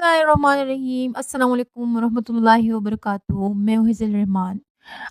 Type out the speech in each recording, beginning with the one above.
बिस्मिल्लाहिर्रहमानिर्रहीम अस्सलाम वालेकुम वरहमतुल्लाहि वबरकातुहू। मैं हूँ हिज़ल रहमान।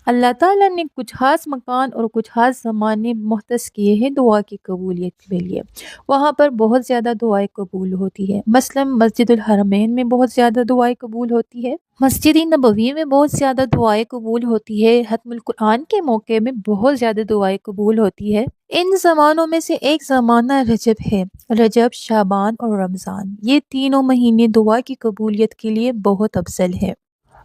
अल्लाह ताला ने कुछ ख़ास मकान और कुछ ख़ास ज़माने मुख्तस किए हैं दुआ की कबूलियत के लिए। वहाँ पर बहुत ज़्यादा दुआएं कबूल होती है। मसलन मस्जिदुल हरमैन में बहुत ज़्यादा दुआएं कबूल होती है। मस्जिद नबवी में बहुत ज़्यादा दुआएं कबूल होती है। खत्मुल कुरान के मौके में बहुत ज़्यादा दुआएं कबूल होती है। इन ज़मानों में से एक ज़माना रजब है। रजब, शाबान और रमज़ान, ये तीनों महीने दुआ की कबूलियत के लिए बहुत अफजल है।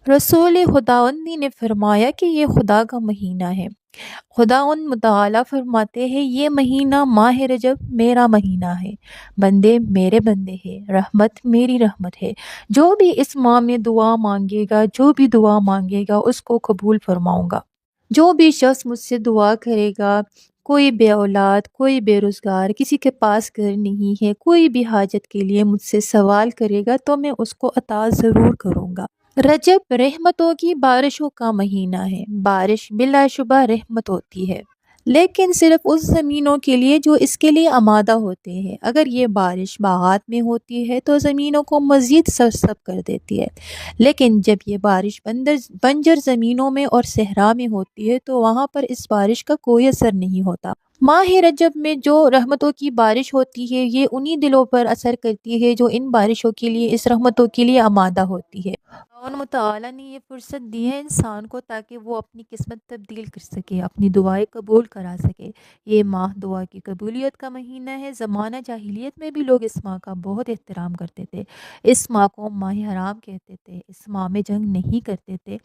रसूल खुदावंदी ने फरमाया कि ये खुदा का महीना है। खुदावंद मुताला फरमाते हैं, ये महीना माह रजब मेरा महीना है, बंदे मेरे बंदे हैं, रहमत मेरी रहमत है। जो भी इस माह में दुआ मांगेगा, जो भी दुआ मांगेगा उसको कबूल फरमाऊंगा। जो भी शख्स मुझसे दुआ करेगा, कोई बे औलाद, कोई बेरोज़गार, किसी के पास घर नहीं है, कोई भी हाजत के लिए मुझसे सवाल करेगा तो मैं उसको अता ज़रूर करूँगा। रजब रहमतों की बारिशों का महीना है। बारिश बिलाशुबा रहमत होती है, लेकिन सिर्फ उस ज़मीनों के लिए जो इसके लिए आमादा होते हैं। अगर ये बारिश बागात में होती है तो ज़मीनों को मज़ीद सरसब कर देती है, लेकिन जब ये बारिश बंजर ज़मीनों में और सहरा में होती है तो वहाँ पर इस बारिश का कोई असर नहीं होता। माह रजब में जो रहमतों की बारिश होती है, ये उन्हीं दिलों पर असर करती है जो इन बारिशों के लिए, इस रहमतों के लिए आमादा होती है। और मुताला ने ये फुर्सत दी है इंसान को ताकि वो अपनी किस्मत तब्दील कर सके, अपनी दुआएं कबूल करा सके। ये माह दुआ की कबूलियत का महीना है। ज़माना जाहिलियत में भी लोग इस माह का बहुत एहतराम करते थे। इस माह को माह हराम कहते थे। इस माह में जंग नहीं करते थे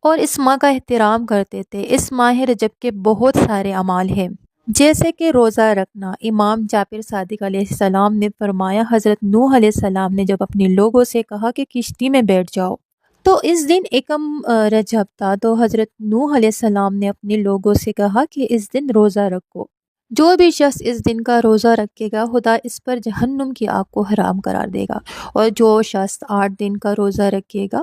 और इस माह का एहतराम करते थे। इस माह रजब के बहुत सारे अमाल हैं, जैसे कि रोज़ा रखना। इमाम जाबिर सादिक अलैहिस्सलाम ने फरमाया, हज़रत नूह अलैहिस्सलाम ने जब अपने लोगों से कहा कि किश्ती में बैठ जाओ, तो इस दिन एकम रजब था, तो हज़रत नूह अलैहिस्सलाम ने अपने लोगों से कहा कि इस दिन रोज़ा रखो। जो भी शख्स इस दिन का रोज़ा रखेगा, खुदा इस पर जहन्नुम की आग को हराम करार देगा। और जो शख्स 8 दिन का रोज़ा रखेगा,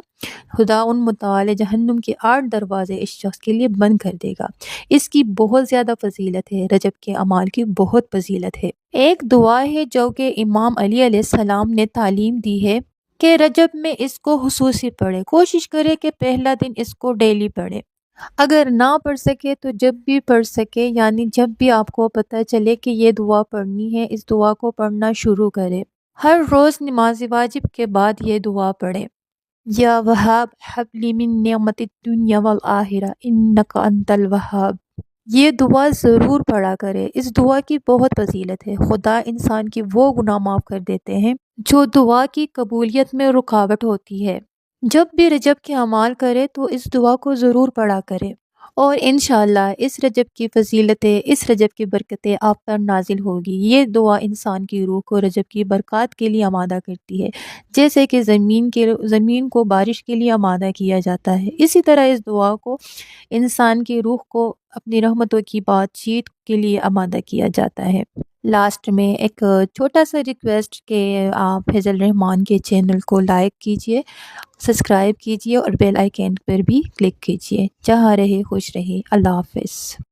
खुदा उन मुताले जहन्नुम के 8 दरवाज़े इस शख्स के लिए बंद कर देगा। इसकी बहुत ज़्यादा फजीलत है। रजब के अमाल की बहुत फजीलत है। एक दुआ है जो कि इमाम अली अलैहिस्सलाम ने तालीम दी है कि रजब में इसको हुसूसी पढ़े। कोशिश करें कि पहला दिन इसको डेली पढ़े। अगर ना पढ़ सके तो जब भी पढ़ सके, यानी जब भी आपको पता चले कि ये दुआ पढ़नी है, इस दुआ को पढ़ना शुरू करें। हर रोज़ नमाज वाजिब के बाद ये दुआ पढ़ें। या वहाब हबली मिन नियमतिद दुनिया वल आखिरा इन्नका अंतल वहाब। ये दुआ ज़रूर पढ़ा करें। इस दुआ की बहुत फजीलत है। खुदा इंसान की वो गुनाह माफ़ कर देते हैं जो दुआ की कबूलियत में रुकावट होती है। जब भी रजब के अमाल करे तो इस दुआ को ज़रूर पढ़ा करें, और इंशाअल्लाह इस रजब की फ़जीलतें, इस रजब की बरकतें आप पर नाजिल होगी। ये दुआ इंसान की रूह को रजब की बरक़ात के लिए आमादा करती है, जैसे कि ज़मीन को बारिश के लिए आमादा किया जाता है। इसी तरह इस दुआ को इंसान की रूह को अपनी रहमतों की बातचीत के लिए आमादा किया जाता है। लास्ट में एक छोटा सा रिक्वेस्ट कि आप हिज़ल रहमान के चैनल को लाइक कीजिए, सब्सक्राइब कीजिए और बेल आइकन पर भी क्लिक कीजिए। जहाँ रहे खुश रहे। अल्लाह हाफ़िज़।